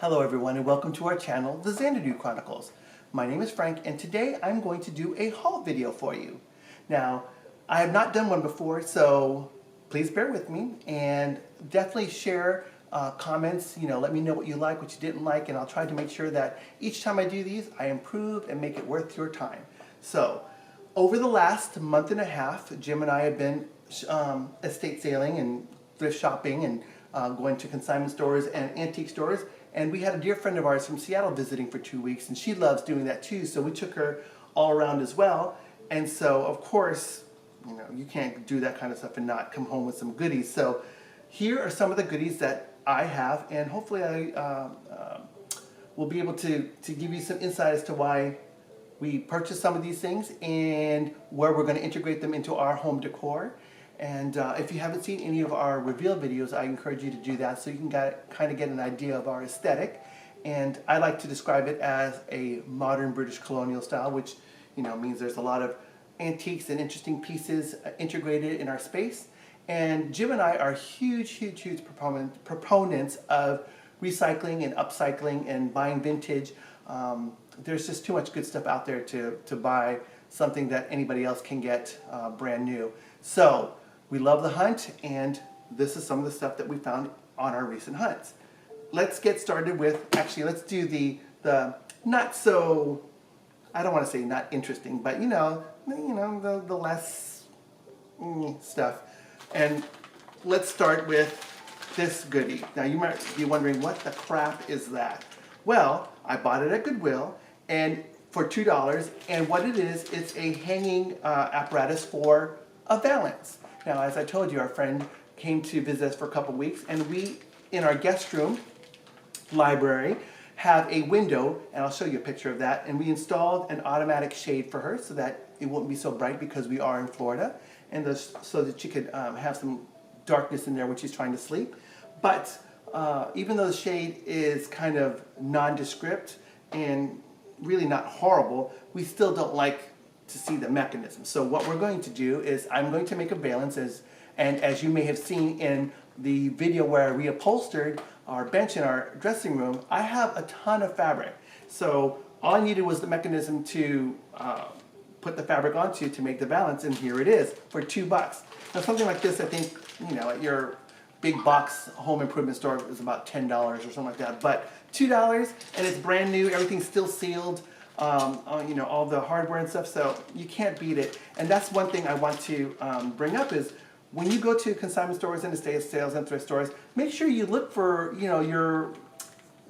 Hello everyone and welcome to our channel, the Xanadu Chronicles. My name is Frank and today I'm going to do a haul video for you. Now, I have not done one before, so please bear with me and definitely share comments, let me know what you like, what you didn't like, and I'll try to make sure that each time I do these, I improve and make it worth your time. So, over the last month and a half, Jim and I have been estate sailing and thrift shopping and going to consignment stores and antique stores. And we had a dear friend of ours from Seattle visiting for 2 weeks, and she loves doing that too, so we took her all around as well. And so, of course, you can't do that kind of stuff and not come home with some goodies. So here are some of the goodies that I have, and hopefully I will be able to give you some insight as to why we purchased some of these things and where we're going to integrate them into our home decor. And if you haven't seen any of our reveal videos, I encourage you to do that so you can kind of get an idea of our aesthetic. And I like to describe it as a modern British colonial style, which means there's a lot of antiques and interesting pieces integrated in our space. And Jim and I are huge proponents of recycling and upcycling and buying vintage. There's just too much good stuff out there to buy something that anybody else can get brand new. So we love the hunt, and this is some of the stuff that we found on our recent hunts. Let's get started with, actually let's do the not so, I don't want to say not interesting, but the less stuff. And let's start with this goodie. Now you might be wondering, what the crap is that? Well, I bought it at Goodwill and for $2, and what it is, it's a hanging apparatus for a valance. Now, as I told you, our friend came to visit us for a couple weeks, and we, in our guest room library, have a window, and I'll show you a picture of that, and we installed an automatic shade for her so that it won't be so bright because we are in Florida, and so that she could have some darkness in there when she's trying to sleep. But even though the shade is kind of nondescript and really not horrible, we still don't like to see the mechanism. So what we're going to do is I'm going to make a valance, and as you may have seen in the video where I reupholstered our bench in our dressing room, I have a ton of fabric. So all I needed was the mechanism to put the fabric onto to make the valance, and here it is for $2. Now something like this, I think, at your big box home improvement store is about $10 or something like that, but $2, and it's brand new, everything's still sealed. All the hardware and stuff, so you can't beat it. And that's one thing I want to bring up is when you go to consignment stores and estate sales and thrift stores, make sure you look for the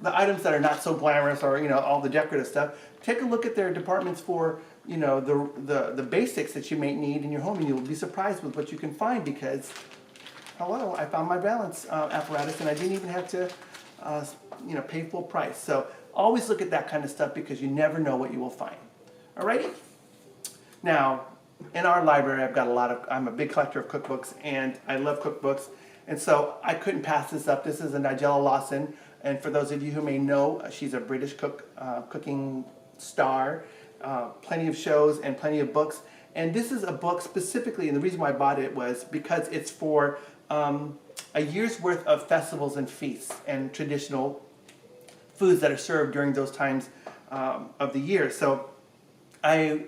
items that are not so glamorous or all the decorative stuff. Take a look at their departments for the basics that you may need in your home, and you'll be surprised with what you can find because hello, I found my valance apparatus and I didn't even have to pay full price. So always look at that kind of stuff because you never know what you will find. Alrighty? Now, in our library, I'm a big collector of cookbooks, and I love cookbooks, and so I couldn't pass this up. This is a Nigella Lawson, and for those of you who may know, she's a British cooking star, plenty of shows and plenty of books. And this is a book specifically, and the reason why I bought it was because it's for a year's worth of festivals and feasts and traditional foods that are served during those times of the year. So I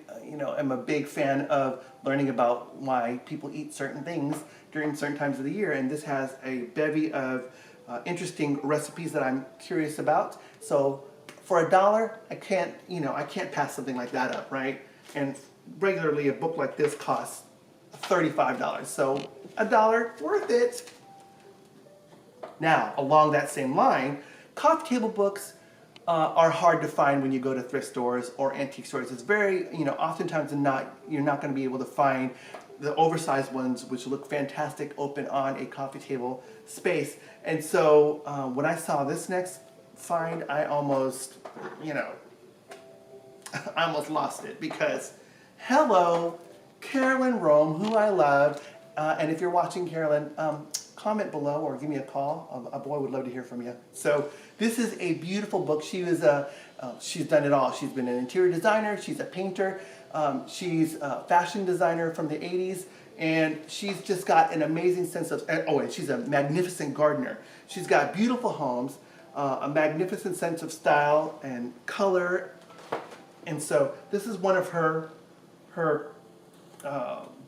am a big fan of learning about why people eat certain things during certain times of the year, and this has a bevy of interesting recipes that I'm curious about. So for $1, I can't pass something like that up, right? And regularly a book like this costs $35, so $1 worth it. Now, along that same line, coffee table books are hard to find when you go to thrift stores or antique stores. It's very, oftentimes you're not going to be able to find the oversized ones which look fantastic open on a coffee table space. And so when I saw this next find, I almost lost it because, hello, Carolyn Rome, who I love. And if you're watching, Carolyn, comment below or give me a call. A boy would love to hear from you. So this is a beautiful book. She's done it all. She's been an interior designer. She's a painter. She's a fashion designer from the 80s. And she's just got an amazing sense of, oh, and she's a magnificent gardener. She's got beautiful homes. a magnificent sense of style and color. And so this is one of her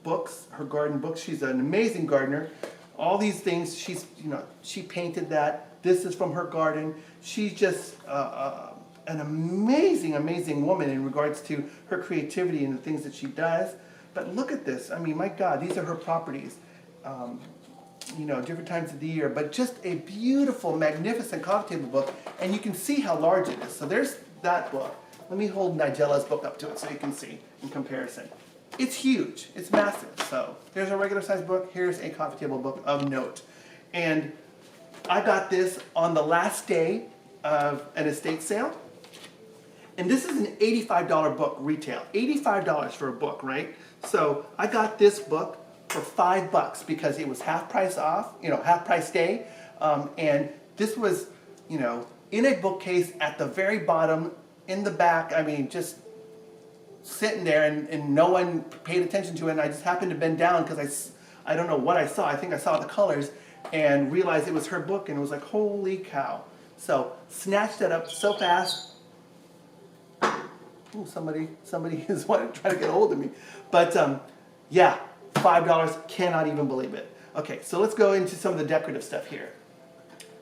books, her garden books. She's an amazing gardener. All these things, she painted that. This is from her garden. She's just an amazing, amazing woman in regards to her creativity and the things that she does. But look at this. I mean, my God, these are her properties. Different times of the year. But just a beautiful, magnificent coffee table book. And you can see how large it is. So there's that book. Let me hold Nigella's book up to it so you can see in comparison. It's huge. It's massive. So here's a regular size book. Here's a coffee table book of note. And I got this on the last day of an estate sale. And this is an $85 book retail. $85 for a book, right? So I got this book for $5 because it was half price off, half price day. And this was, in a bookcase at the very bottom, in the back. I mean, just sitting there and no one paid attention to it. And I just happened to bend down because I don't know what I saw. I think I saw the colors and realized it was her book and it was like, holy cow. So snatched that up so fast. Ooh, somebody is trying to get a hold of me. But yeah, $5, cannot even believe it. Okay, so let's go into some of the decorative stuff here.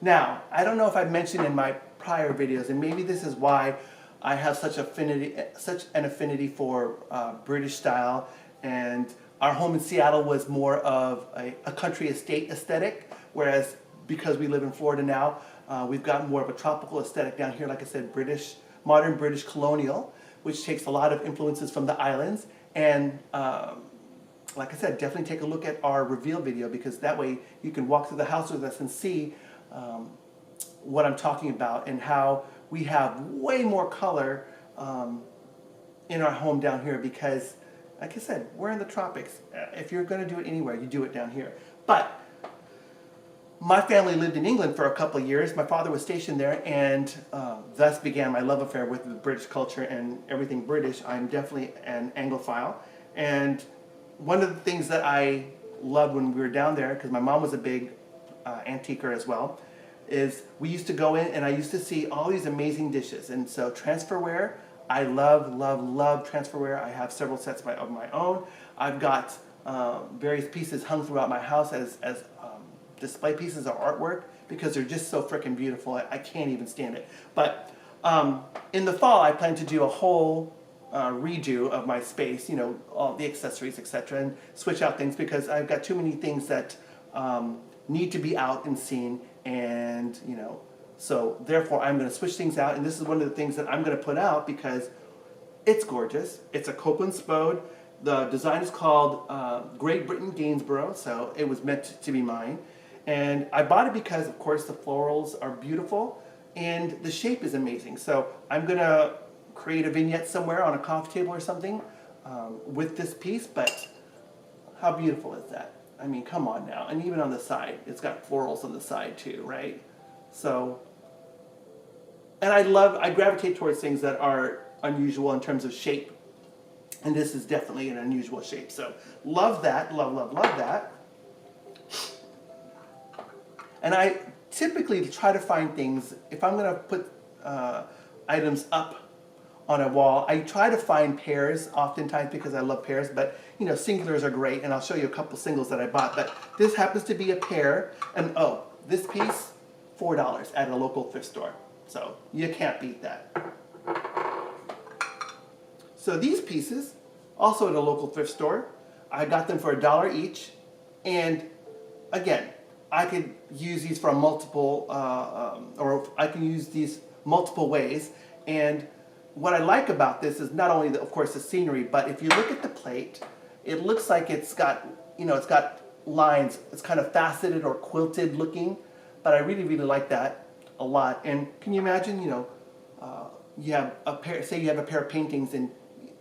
Now, I don't know if I've mentioned in my prior videos, and maybe this is why I have such an affinity for British style, and our home in Seattle was more of a country estate aesthetic, whereas because we live in Florida now, we've got more of a tropical aesthetic down here, like I said, modern British colonial, which takes a lot of influences from the islands. And like I said, definitely take a look at our reveal video, because that way you can walk through the house with us and see what I'm talking about and how we have way more color in our home down here, because like I said, we're in the tropics. If you're going to do it anywhere, you do it down here. But my family lived in England for a couple of years. My father was stationed there, and thus began my love affair with the British culture and everything British. I'm definitely an Anglophile. And one of the things that I loved when we were down there, because my mom was a big antiquer as well, is we used to go in and I used to see all these amazing dishes. And so transferware, I love, love, love transferware. I have several sets of my own. I've got various pieces hung throughout my house as display pieces of artwork, because they're just so freaking beautiful. I can't even stand it. But in the fall, I plan to do a whole redo of my space, all the accessories, etc., and switch out things, because I've got too many things that need to be out and seen, and so therefore I'm going to switch things out. And this is one of the things that I'm going to put out because it's gorgeous. It's a Copeland Spode. The design is called Great Britain Gainsborough, so it was meant to be mine. And I bought it because, of course, the florals are beautiful and the shape is amazing. So I'm going to create a vignette somewhere on a coffee table or something with this piece. But how beautiful is that? I mean, come on now. And even on the side, it's got florals on the side too, right? So, and I gravitate towards things that are unusual in terms of shape. And this is definitely an unusual shape. So love that, love, love, love that. And I typically try to find things, if I'm going to put items up on a wall, I try to find pairs oftentimes because I love pairs, but singulars are great, and I'll show you a couple singles that I bought. But this happens to be a pair, and oh, this piece, $4 at a local thrift store. So you can't beat that. So these pieces, also at a local thrift store, I got them for $1 each, and again, I could use these for multiple, or I can use these multiple ways. And what I like about this is not only, of course, the scenery, but if you look at the plate, it looks like it's got, it's got lines. It's kind of faceted or quilted looking, but I really, really like that a lot. And can you imagine, you have a pair, say you have a pair of paintings and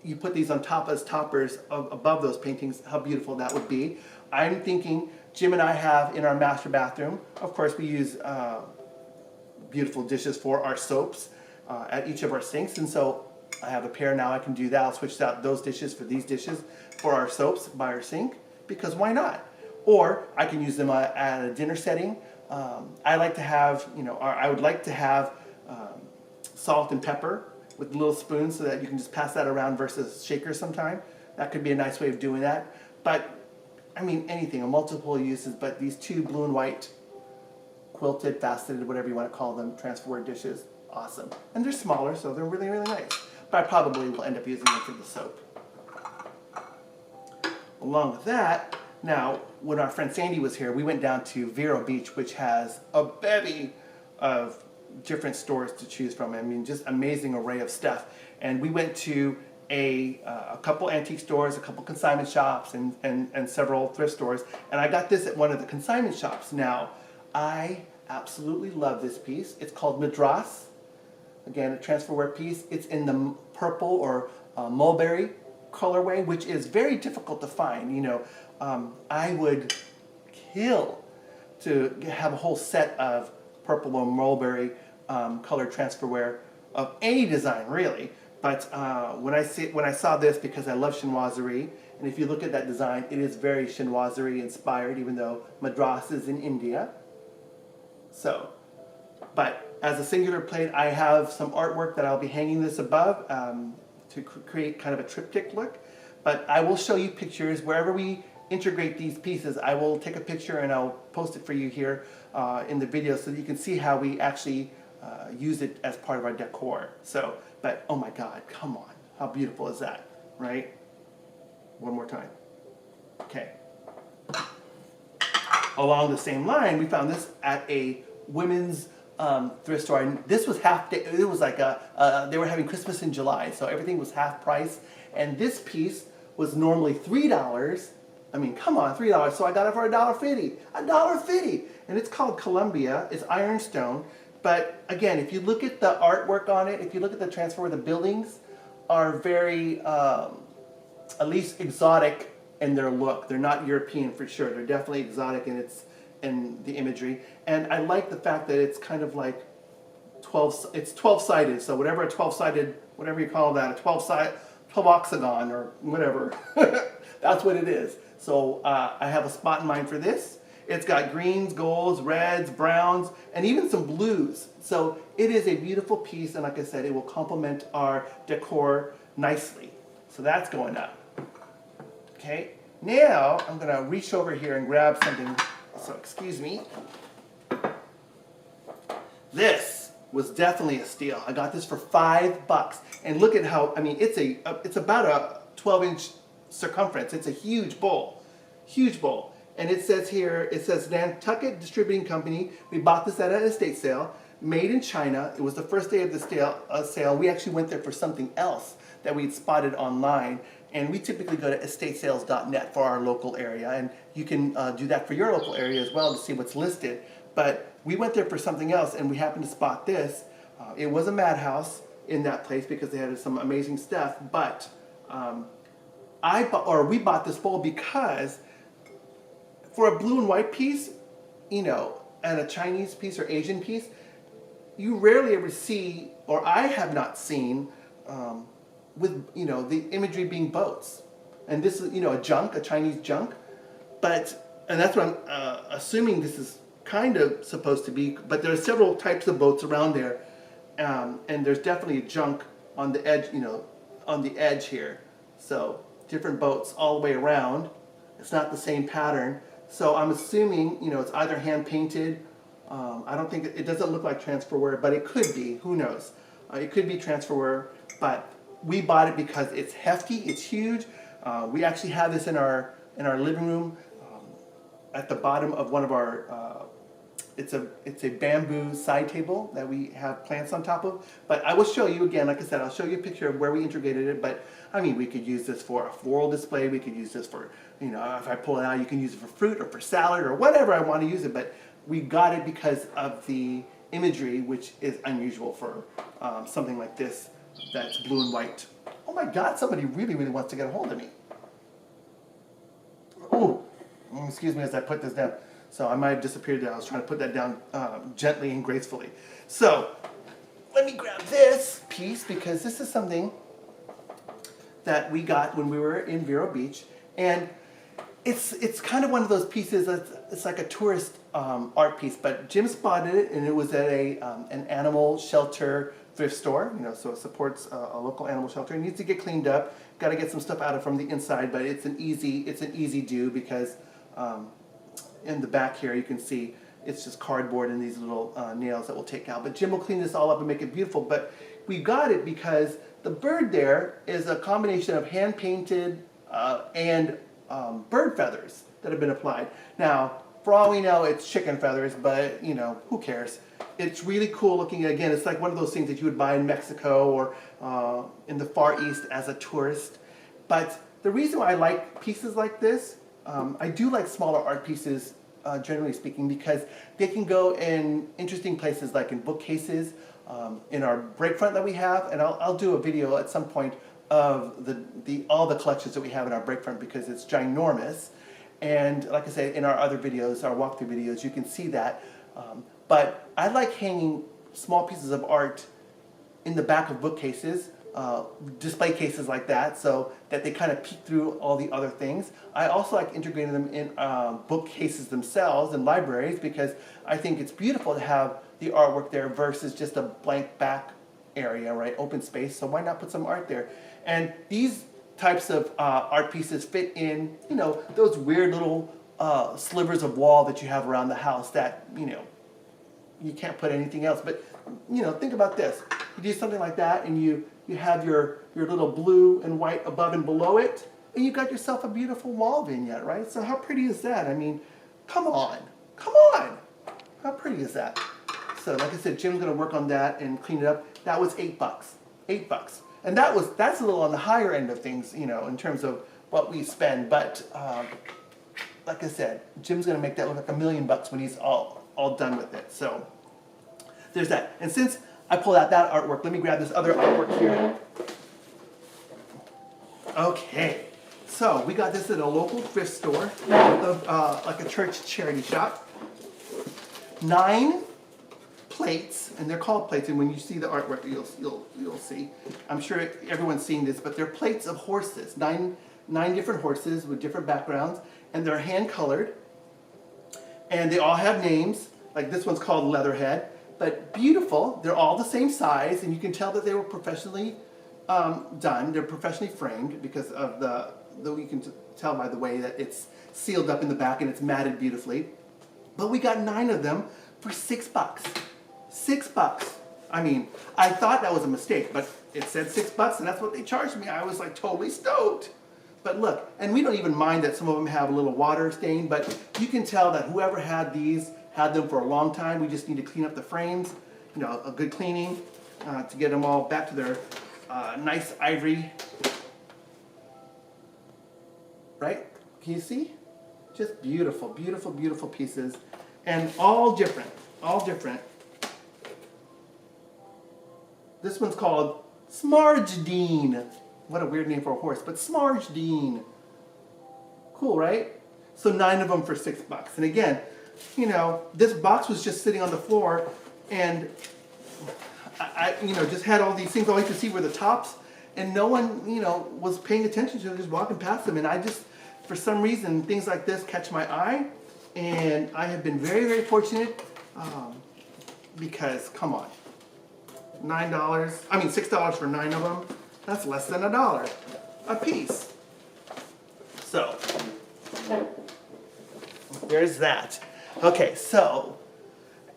you put these on top as toppers above those paintings, how beautiful that would be. I'm thinking Jim and I have in our master bathroom, of course we use beautiful dishes for our soaps at each of our sinks, and so I have a pair now. I can do that. I'll switch out those dishes for these dishes for our soaps by our sink, because why not? or I can use them at a dinner setting. I like to have, or I would like to have salt and pepper with little spoons so that you can just pass that around versus shakers sometime. That could be a nice way of doing that. But, I mean, anything, multiple uses, but these two blue and white quilted, faceted, whatever you want to call them, transferware dishes, awesome. And they're smaller, so they're really, really nice. But I probably will end up using them for the soap. Along with that, now, when our friend Sandy was here, we went down to Vero Beach, which has a bevy of different stores to choose from. I mean, just amazing array of stuff. And we went to a couple antique stores, a couple consignment shops, and several thrift stores. And I got this at one of the consignment shops. Now, I absolutely love this piece. It's called Madras. Again, a transferware piece. It's in the purple or mulberry colorway, which is very difficult to find. I would kill to have a whole set of purple or mulberry colored transferware of any design, really. But when I saw this, because I love chinoiserie, and if you look at that design, it is very chinoiserie inspired, even though Madras is in India. So, but as a singular plate, I have some artwork that I'll be hanging this above to create kind of a triptych look. But I will show you pictures wherever we integrate these pieces. I will take a picture and I'll post it for you here in the video so that you can see how we actually use it as part of our decor. So, but oh my God, come on. How beautiful is that, right? One more time. Okay. Along the same line, we found this at a women's thrift store. And this was half day. It was like they were having Christmas in July, so everything was half price. And this piece was normally $3. I mean, come on, $3. So I got it for $1.50. $1.50. And it's called Columbia. It's ironstone. But again, if you look at the artwork on it, if you look at the transfer, the buildings are very, at least exotic in their look. They're not European for sure. They're definitely exotic in the imagery. And I like the fact that it's kind of like it's 12-sided. So whatever a 12-sided, whatever you call that, a 12 octagon or whatever. That's what it is. So I have a spot in mind for this. It's got greens, golds, reds, browns, and even some blues. So it is a beautiful piece, and like I said, it will complement our decor nicely. So that's going up. Okay, now I'm gonna reach over here and grab something, so excuse me. This was definitely a steal. I got this for $5. And look at how, I mean, it's about a 12-inch circumference. It's a huge bowl, huge bowl. And it says here, it says Nantucket Distributing Company. We bought this at an estate sale, made in China. It was the first day of the sale. We actually went there for something else that we'd spotted online. And we typically go to estatesales.net for our local area. And you can do that for your local area as well to see what's listed. But we went there for something else, and we happened to spot this. It was a madhouse in that place because they had some amazing stuff. But we bought this bowl because for a blue and white piece, and a Chinese piece or Asian piece, you rarely ever see, or I have not seen, with the imagery being boats. And this is a Chinese junk, and that's what I'm assuming this is kind of supposed to be. But there are several types of boats around there, and there's definitely a junk on the edge, on the edge here. So different boats all the way around. It's not the same pattern. So I'm assuming, it's either hand painted. I don't think, it doesn't look like transferware, but it could be, who knows. It could be transferware, but we bought it because it's hefty, it's huge. We actually have this in our living room at the bottom of one of our, it's a bamboo side table that we have plants on top of. But I will show you again, like I said, I'll show you a picture of where we integrated it. But I mean, we could use this for a floral display. We could use this for, if I pull it out, you can use it for fruit or for salad or whatever I want to use it. But we got it because of the imagery, which is unusual for something like this that's blue and white. Oh my God, somebody really, really wants to get a hold of me. Oh, excuse me as I put this down. So I might have disappeared there. I was trying to put that down gently and gracefully. So let me grab this piece because this is something that we got when we were in Vero Beach. And It's kind of one of those pieces that's it's like a tourist art piece, but Jim spotted it, and it was at an animal shelter thrift store. So it supports a local animal shelter. It needs to get cleaned up. Got to get some stuff out of from the inside, but it's an easy do because in the back here you can see it's just cardboard and these little nails that we'll take out. But Jim will clean this all up and make it beautiful. But we got it because the bird there is a combination of hand painted and bird feathers that have been applied. Now, for all we know, it's chicken feathers, but who cares? It's really cool looking. Again, it's like one of those things that you would buy in Mexico or in the Far East as a tourist. But the reason why I like pieces like this, I do like smaller art pieces, generally speaking, because they can go in interesting places, like in bookcases, in our break front that we have, and I'll do a video at some point of all the collections that we have in our break front because it's ginormous. And like I said, in our other videos, our walkthrough videos, you can see that. But I like hanging small pieces of art in the back of bookcases, display cases like that, so that they kind of peek through all the other things. I also like integrating them in bookcases themselves in libraries because I think it's beautiful to have the artwork there versus just a blank back area, right? Open space. So why not put some art there? And these types of art pieces fit in, those weird little slivers of wall that you have around the house that, you can't put anything else. But, think about this. You do something like that and you have your little blue and white above and below it, and you got yourself a beautiful wall vignette, right? So how pretty is that? I mean, come on. Come on. How pretty is that? So like I said, Jim's going to work on that and clean it up. That was $8. $8. And that's a little on the higher end of things, in terms of what we spend. But like I said, Jim's going to make that look like $1 million when he's all done with it. So there's that. And since I pulled out that artwork, let me grab this other artwork here. Okay, so we got this at a local thrift store, like a church charity shop. 9 plates, and they're called plates, and when you see the artwork, you'll see. I'm sure everyone's seen this, but they're plates of horses. Nine different horses with different backgrounds, and they're hand colored, and they all have names. Like this one's called Leatherhead, but beautiful. They're all the same size, and you can tell that they were professionally done. They're professionally framed because of you can tell by the way that it's sealed up in the back and it's matted beautifully. But we got 9 of them for $6. $6. I mean, I thought that was a mistake, but it said $6 and that's what they charged me. I was like totally stoked. But look, and we don't even mind that some of them have a little water stain, but you can tell that whoever had these had them for a long time. We just need to clean up the frames, a good cleaning to get them all back to their nice ivory. Right? Can you see? Just beautiful, beautiful, beautiful pieces. And all different, all different. This one's called Smargedine. What a weird name for a horse, but Smargedine. Cool, right? So 9 of them for $6. And again, this box was just sitting on the floor, and I just had all these things. All you could see were the tops, and no one, was paying attention to them, just walking past them. And I just, for some reason, things like this catch my eye, and I have been very, very fortunate because, come on, $6 for 9 of them. That's less than $1 a piece. So there's that. Okay, so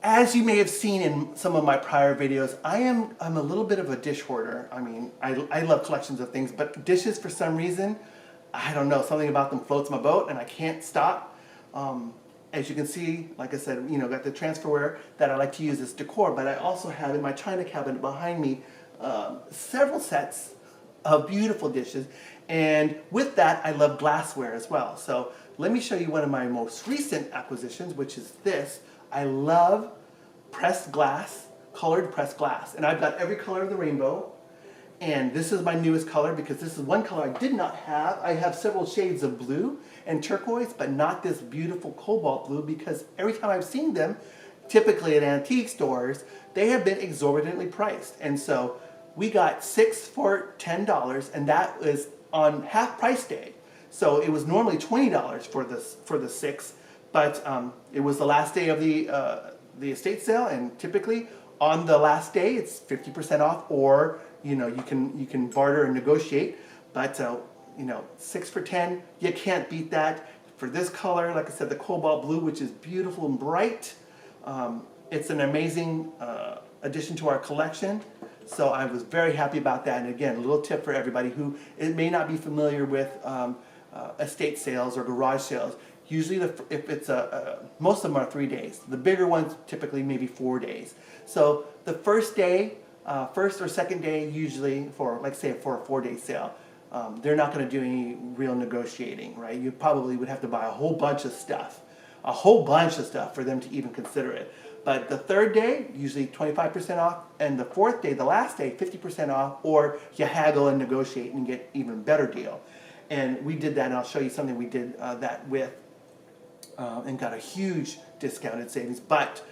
as you may have seen in some of my prior videos, I'm a little bit of a dish hoarder. I mean, I love collections of things, but dishes for some reason, I don't know, something about them floats my boat and I can't stop. As you can see, like I said, got the transferware that I like to use as decor, but I also have in my china cabinet behind me several sets of beautiful dishes, and with that I love glassware as well. So let me show you one of my most recent acquisitions, which is this. I love pressed glass, colored pressed glass, and I've got every color of the rainbow, and this is my newest color because this is one color I did not have. I have several shades of blue and turquoise, but not this beautiful cobalt blue, because every time I've seen them, typically at antique stores, they have been exorbitantly priced. And so we got 6 for $10, and that was on half price day. So it was normally $20 for the 6, but it was the last day of the estate sale, and typically on the last day it's 50% off, or you know, you can barter and negotiate. But you know, 6 for 10, you can't beat that. For this color, like I said, the cobalt blue, which is beautiful and bright, it's an amazing addition to our collection. So I was very happy about that. And again, a little tip for everybody who may not be familiar with estate sales or garage sales. Usually, if it's most of them are 3 days. The bigger ones typically maybe 4 days. So the first day, first or second day, usually for, like say, for a 4-day sale, they're not going to do any real negotiating, right? You probably would have to buy a whole bunch of stuff for them to even consider it. But the third day, usually 25% off, and the fourth day, the last day, 50% off, or you haggle and negotiate and get even better deal. And we did that, and I'll show you something we did that with, and got a huge discounted savings. But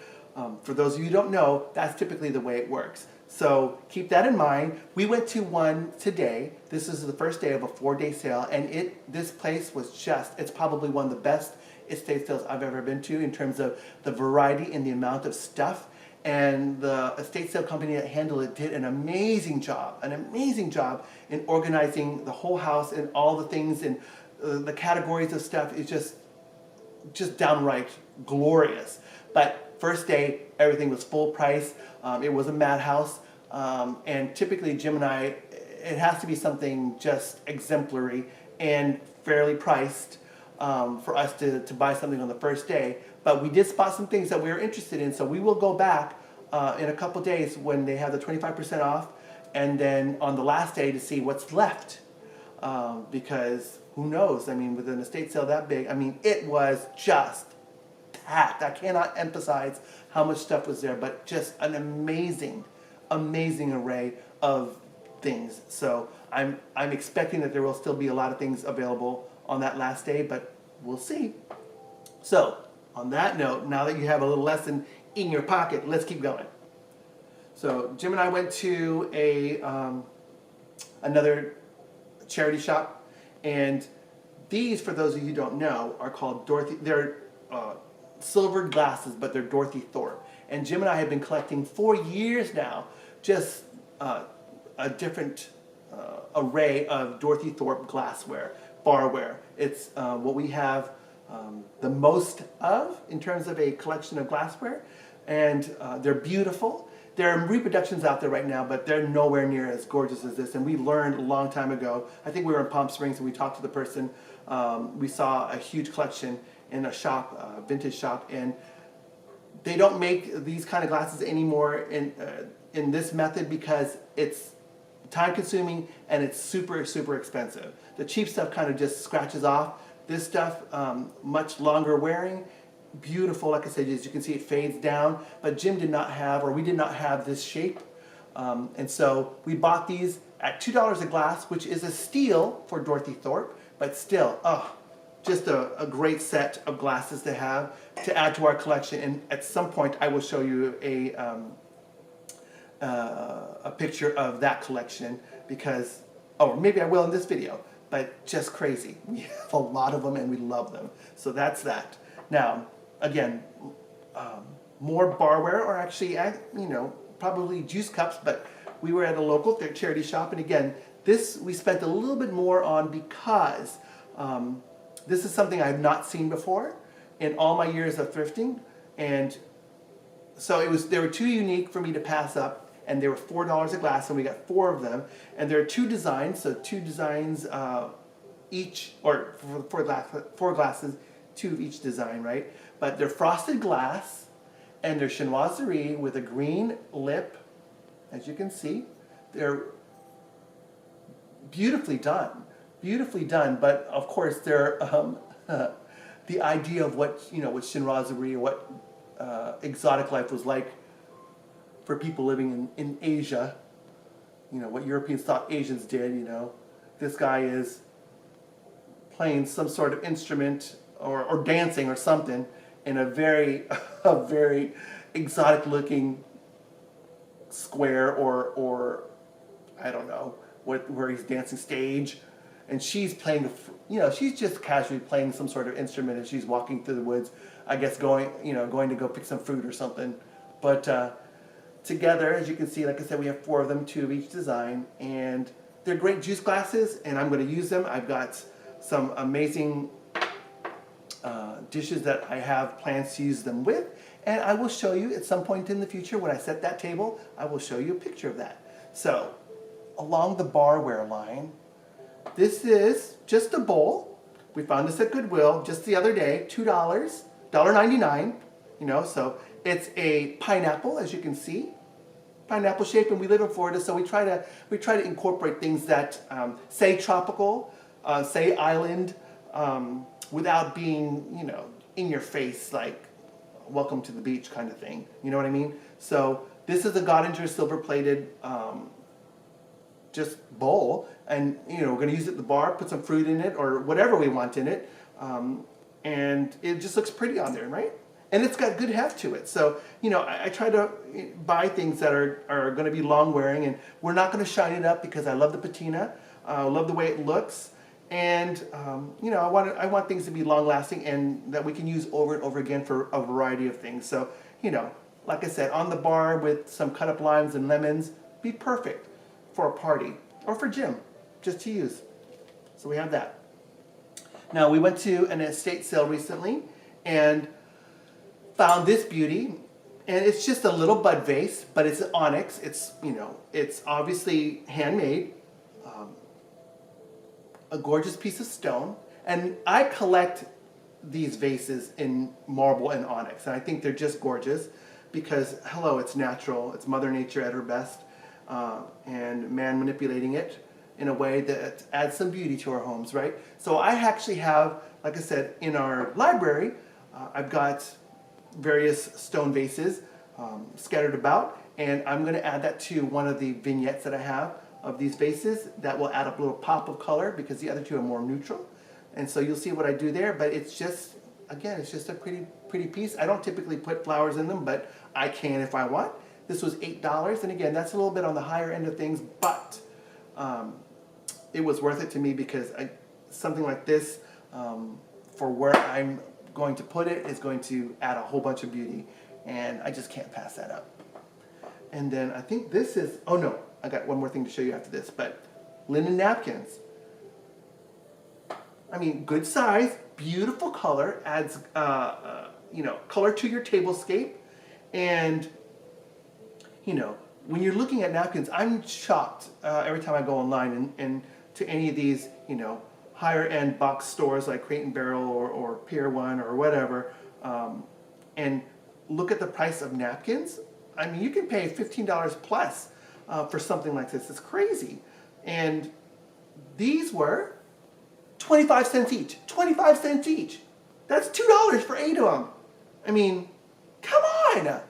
for those of you who don't know, that's typically the way it works. So keep that in mind. We went to one today. This is the first day of a 4-day sale, and this place was it's probably one of the best estate sales I've ever been to in terms of the variety and the amount of stuff. And the estate sale company that handled it did an amazing job in organizing the whole house and all the things, and the categories of stuff is just downright glorious. But first day, everything was full price. It was a madhouse, and typically Jim and I, it has to be something just exemplary and fairly priced for us to buy something on the first day. But we did spot some things that we were interested in, so we will go back in a couple days when they have the 25% off, and then on the last day to see what's left. Because who knows? I mean, with an estate sale that big, I mean, it was just packed. I cannot emphasize how much stuff was there, but just an amazing array of things. So I'm expecting that there will still be a lot of things available on that last day, but we'll see. So on that note, now that you have a little lesson in your pocket, let's keep going. So Jim and I went to another charity shop, and these, for those of you who don't know, are called Dorothy. They're silvered glasses, but they're Dorothy Thorpe. And Jim and I have been collecting for years now, just a different array of Dorothy Thorpe glassware, barware. It's what we have the most of in terms of a collection of glassware, and they're beautiful. There are reproductions out there right now, but they're nowhere near as gorgeous as this. And we learned a long time ago. I think we were in Palm Springs and we talked to the person. We saw a huge collection in a shop, vintage shop, and they don't make these kind of glasses anymore in this method because it's time-consuming and it's super expensive. The cheap stuff kind of just scratches off. This stuff, much longer wearing. Beautiful, like I said, as you can see, it fades down, but Jim did not have, or we did not have this shape, and so we bought these at $2 a glass, which is a steal for Dorothy Thorpe, but still, just a great set of glasses to have to add to our collection. And at some point I will show you a picture of that collection, because, or maybe I will in this video, but just crazy. We have a lot of them and we love them. So that's that. Now, again, more barware, or actually, probably juice cups, but we were at a local charity shop, and again, this we spent a little bit more on because this is something I have not seen before in all my years of thrifting, and so they were too unique for me to pass up, and they were $4 a glass, and we got 4 of them, and there are 2 designs, so 2 designs each, or for 4 glasses, 2 of each design, right? But they're frosted glass, and they're chinoiserie with a green lip, as you can see. They're beautifully done, but of course they're the idea of what chinoiserie, or what exotic life was like for people living in Asia, what Europeans thought Asians did. This guy is playing some sort of instrument or dancing or something in a very exotic looking square, or I don't know where he's dancing stage, and she's playing, she's just casually playing some sort of instrument as she's walking through the woods, I guess going to go pick some fruit or something. But together, as you can see, like I said, we have 4 of them, 2 of each design, and they're great juice glasses, and I'm going to use them. I've got some amazing dishes that I have plans to use them with, and I will show you at some point in the future when I set that table. I will show you a picture of that. So, along the barware line, this is just a bowl. We found this at Goodwill just the other day, $2, $1.99. So it's a pineapple, as you can see, pineapple shape, and we live in Florida, so we try to incorporate things that say tropical, say island, without being, in your face, like welcome to the beach kind of thing. You know what I mean? So this is a Gottinger silver plated just bowl, and we're going to use it at the bar, put some fruit in it or whatever we want in it, and it just looks pretty on there, right? And it's got good heft to it. So, I try to buy things that are going to be long wearing, and we're not going to shine it up because I love the patina, I love the way it looks. And I want things to be long lasting and that we can use over and over again for a variety of things. So, like I said, on the bar with some cut up limes and lemons, be perfect for a party or for Jim, just to use. So we have that. Now we went to an estate sale recently and found this beauty, and it's just a little bud vase, but it's an onyx. It's it's obviously handmade. A gorgeous piece of stone, and I collect these vases in marble and onyx, and I think they're just gorgeous because, hello, it's natural, it's Mother Nature at her best, and man manipulating it in a way that adds some beauty to our homes, right? So I actually have, like I said, in our library, I've got various stone vases scattered about, and I'm going to add that to one of the vignettes that I have of these vases. That will add a little pop of color because the other 2 are more neutral. And so you'll see what I do there, but it's just, again, it's just a pretty piece. I don't typically put flowers in them, but I can if I want. This was $8, and again, that's a little bit on the higher end of things, but it was worth it to me because something like this, for where I'm going to put it, is going to add a whole bunch of beauty, and I just can't pass that up. And then I think this is, oh no, I got one more thing to show you after this, but linen napkins. I mean, good size, beautiful color, adds color to your tablescape, and when you're looking at napkins, I'm shocked every time I go online and to any of these higher end box stores like Crate & Barrel or Pier 1 or whatever, and look at the price of napkins. I mean, you can pay $15 plus for something like this. It's crazy. And these were 25 cents each. 25 cents each. That's $2 for 8 of them. I mean, come on.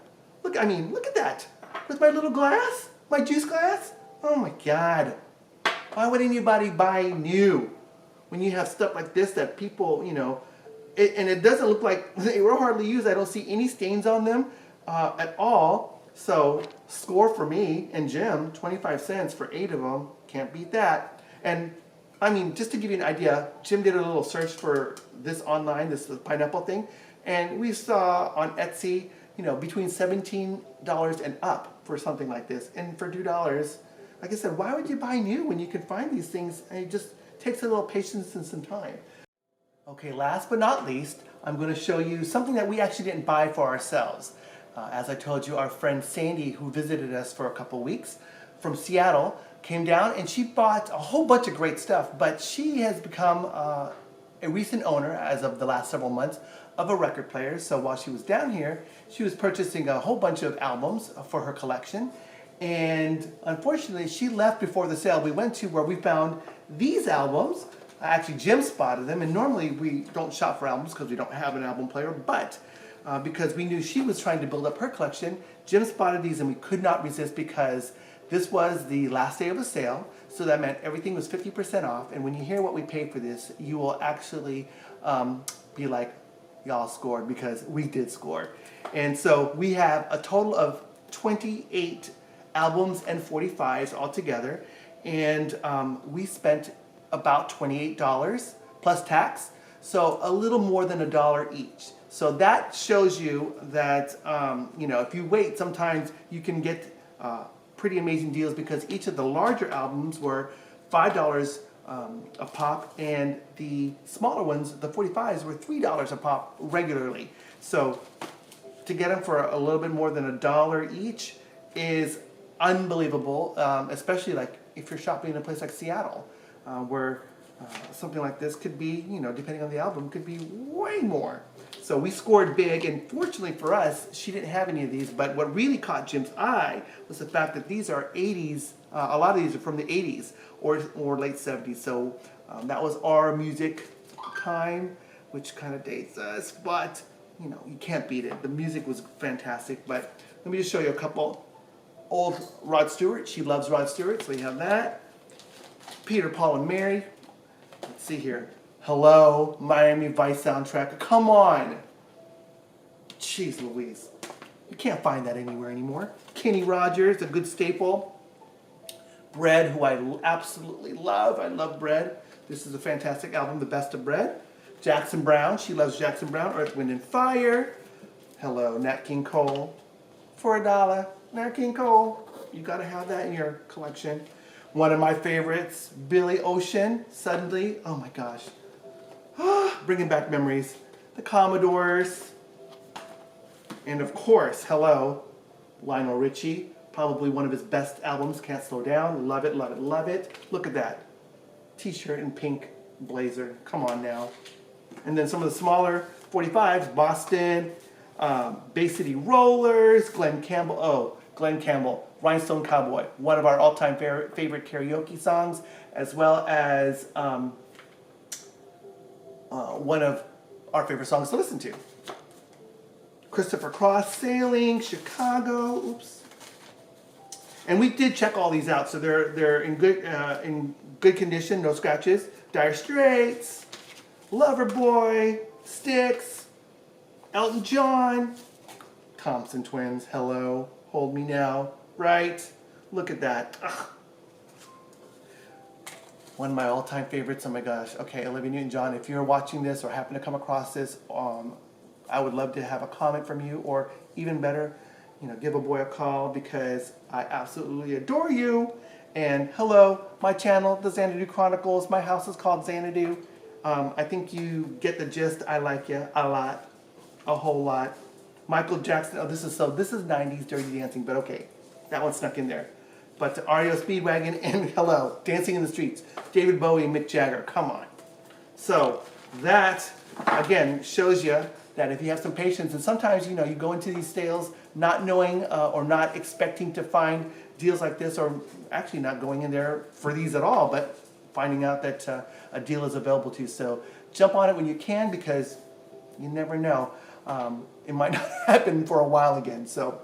Look at that. With my little glass, my juice glass. Oh my God. Why would anybody buy new when you have stuff like this that people, and it doesn't look like they were hardly used. I don't see any stains on them at all. So score for me and Jim, 25 cents for 8 of them. Can't beat that. And I mean, just to give you an idea, Jim did a little search for this online, this pineapple thing, and we saw on Etsy, between $17 and up for something like this. And for $2, like I said, why would you buy new when you can find these things, and it just takes a little patience and some time. Okay, last but not least, I'm going to show you something that we actually didn't buy for ourselves. As I told you, our friend Sandy, who visited us for a couple weeks from Seattle, came down and she bought a whole bunch of great stuff, but she has become a recent owner, as of the last several months, of a record player. So while she was down here, she was purchasing a whole bunch of albums for her collection. And unfortunately, she left before the sale we went to, where we found these albums. Actually, Jim spotted them, and normally we don't shop for albums because we don't have an album player, but because we knew she was trying to build up her collection, Jim spotted these, and we could not resist because this was the last day of the sale, so that meant everything was 50% off. And when you hear what we paid for this, you will actually be like, y'all scored, because we did score. And so we have a total of 28 albums and 45s altogether, and we spent about $28 plus tax, so a little more than $1 each. So that shows you that if you wait, sometimes you can get pretty amazing deals, because each of the larger albums were $5 a pop, and the smaller ones, the 45s, were $3 a pop regularly. So to get them for a little bit more than $1 each is unbelievable, especially like if you're shopping in a place like Seattle, where something like this could be, depending on the album, could be way more. So we scored big, and fortunately for us, she didn't have any of these. But what really caught Jim's eye was the fact that these are 80s. A lot of these are from the 80s or late 70s. So that was our music time, which kind of dates us. But you can't beat it. The music was fantastic. But let me just show you a couple. Old Rod Stewart. She loves Rod Stewart, so you have that. Peter, Paul, and Mary. Let's see here. Hello, Miami Vice soundtrack. Come on. Jeez Louise. You can't find that anywhere anymore. Kenny Rogers, a good staple. Bread, who I absolutely love. I love Bread. This is a fantastic album, The Best of Bread. Jackson Browne. She loves Jackson Browne. Earth, Wind, and Fire. Hello, Nat King Cole. For $1. Nat King Cole. You got to have that in your collection. One of my favorites, Billy Ocean. Suddenly, oh my gosh. Bringing back memories. The Commodores. And of course, hello, Lionel Richie. Probably one of his best albums, Can't Slow Down. Love it, love it, love it. Look at that. T-shirt and pink blazer. Come on now. And then some of the smaller 45s, Boston, Bay City Rollers, Glenn Campbell, Rhinestone Cowboy, one of our all-time favorite karaoke songs, as well as one of our favorite songs to listen to. Christopher Cross, Sailing, Chicago, oops. And we did check all these out, so they're in good condition, no scratches. Dire Straits, Loverboy, Styx, Elton John, Thompson Twins, hello, Hold Me Now, right? Look at that. Ugh. One of my all-time favorites, oh my gosh. Okay, Olivia Newton-John, if you're watching this or happen to come across this, I would love to have a comment from you, or even better, give a boy a call, because I absolutely adore you. And hello, my channel, the Xanadu Chronicles. My house is called Xanadu. I think you get the gist. I like you a lot, a whole lot. Michael Jackson. Oh, this is 90s Dirty Dancing, but okay, that one snuck in there. But REO Speedwagon and hello, Dancing in the Streets. David Bowie and Mick Jagger. Come on. So that again shows you that if you have some patience, and sometimes you go into these sales not knowing or not expecting to find deals like this, or actually not going in there for these at all, but finding out that a deal is available to you. So jump on it when you can, because you never know. It might not happen for a while again. So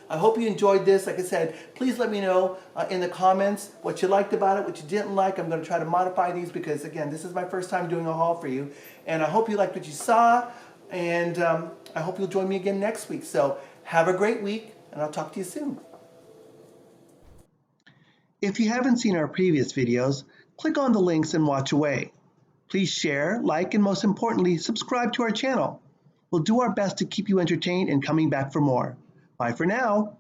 I hope you enjoyed this. Like I said, please let me know in the comments what you liked about it, what you didn't like. I'm going to try to modify these, because again, this is my first time doing a haul for you. And I hope you liked what you saw. And I hope you'll join me again next week. So have a great week, and I'll talk to you soon. If you haven't seen our previous videos, click on the links and watch away. Please share, like, and most importantly, subscribe to our channel. We'll do our best to keep you entertained and coming back for more. Bye for now.